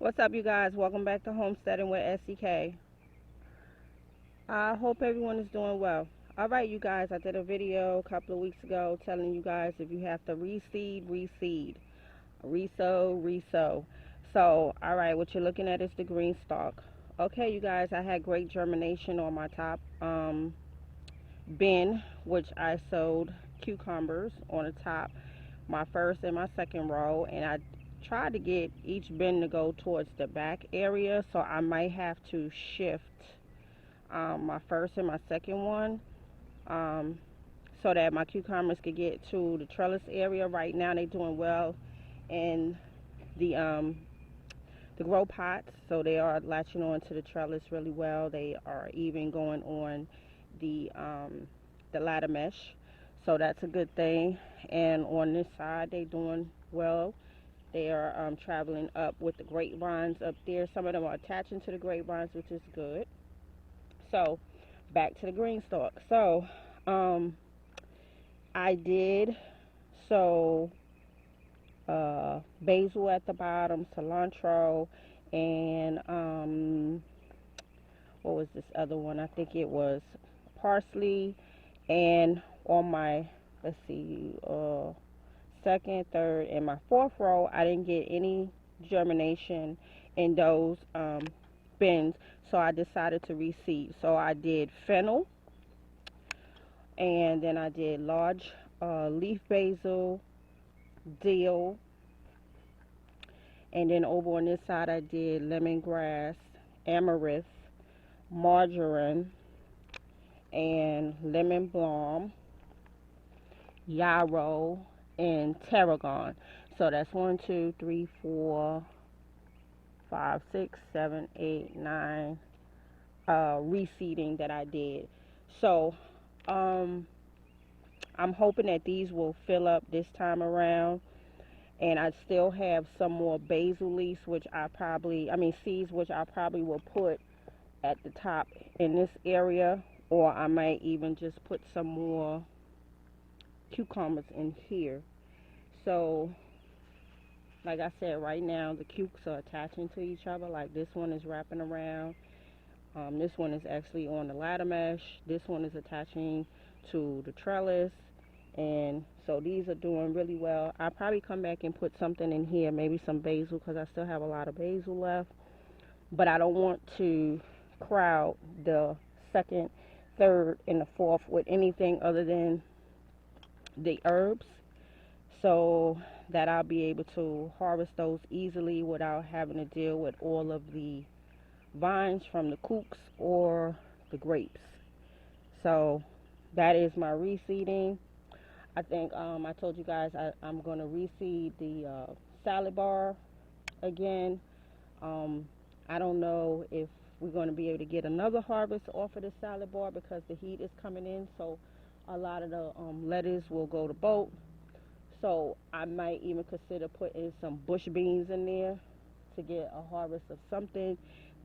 What's up, you guys? Welcome back to Homesteading with SEK. I hope everyone is doing well. Alright, you guys, I did a video a couple of weeks ago telling you guys if you have to reseed, reseed. Resow, resow. So, alright, what you're looking at is the green stalk. Okay, you guys, I had great germination on my top bin, which I sowed cucumbers on the top, my first and my second row, and I tried to get each bin to go towards the back area, so I might have to shift my first and my second one, um, so that my cucumbers could get to the trellis area. Right now they're doing well in the grow pots, so they are latching on to the trellis really well. They are even going on the ladder mesh, so that's a good thing. And on this side they doing well. They are traveling up with the grapevines up there. Some of them are attaching to the grapevines, which is good. So back to the green stalk. So um, I did sow basil at the bottom, cilantro, and what was this other one? I think it was parsley. And on my, let's see, second, third, and my fourth row, I didn't get any germination in those bins, so I decided to reseed. So I did fennel, and then I did large leaf basil, dill, and then over on this side I did lemongrass, amaranth, marjoram, and lemon balm, yarrow, and tarragon. So that's 1, 2, 3, 4, 5, 6, 7, 8, 9 reseeding that I did. So um, I'm hoping that these will fill up this time around. And I still have some more basil leaves, which seeds, which I probably will put at the top in this area, or I might even just put some more cucumbers in here. So like I said, right now the cukes are attaching to each other. Like this one is wrapping around, this one is actually on the ladder mesh, this one is attaching to the trellis, and so these are doing really well. I'll probably come back and put something in here, maybe some basil, because I still have a lot of basil left, but I don't want to crowd the second, third, and the fourth with anything other than the herbs, so that I'll be able to harvest those easily without having to deal with all of the vines from the kooks or the grapes. So that is my reseeding. I think I told you guys I'm going to reseed the salad bar again. Um, I don't know if we're going to be able to get another harvest off of the salad bar because the heat is coming in. So a lot of the lettuce will go to boat. So I might even consider putting some bush beans in there to get a harvest of something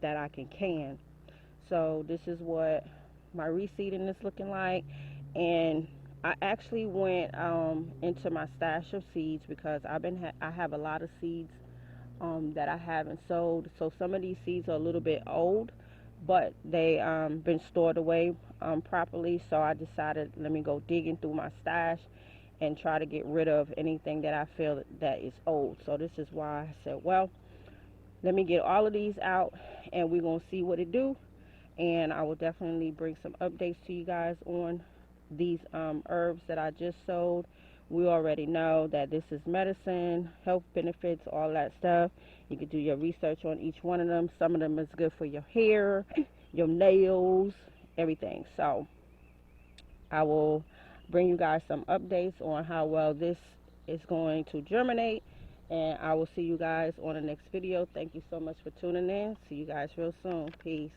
that I can can. So this is what my reseeding is looking like. And I actually went into my stash of seeds because I have a lot of seeds that I haven't sowed. So some of these seeds are a little bit old, but they been stored away properly. So I decided, let me go digging through my stash and try to get rid of anything that I feel that is old. So this is why I said, well, let me get all of these out and we're going to see what it do. And I will definitely bring some updates to you guys on these herbs that I just sowed. We already know that this is medicine, health benefits, all that stuff. You can do your research on each one of them. Some of them is good for your hair, your nails, everything. So I will bring you guys some updates on how well this is going to germinate. And I will see you guys on the next video. Thank you so much for tuning in. See you guys real soon. Peace.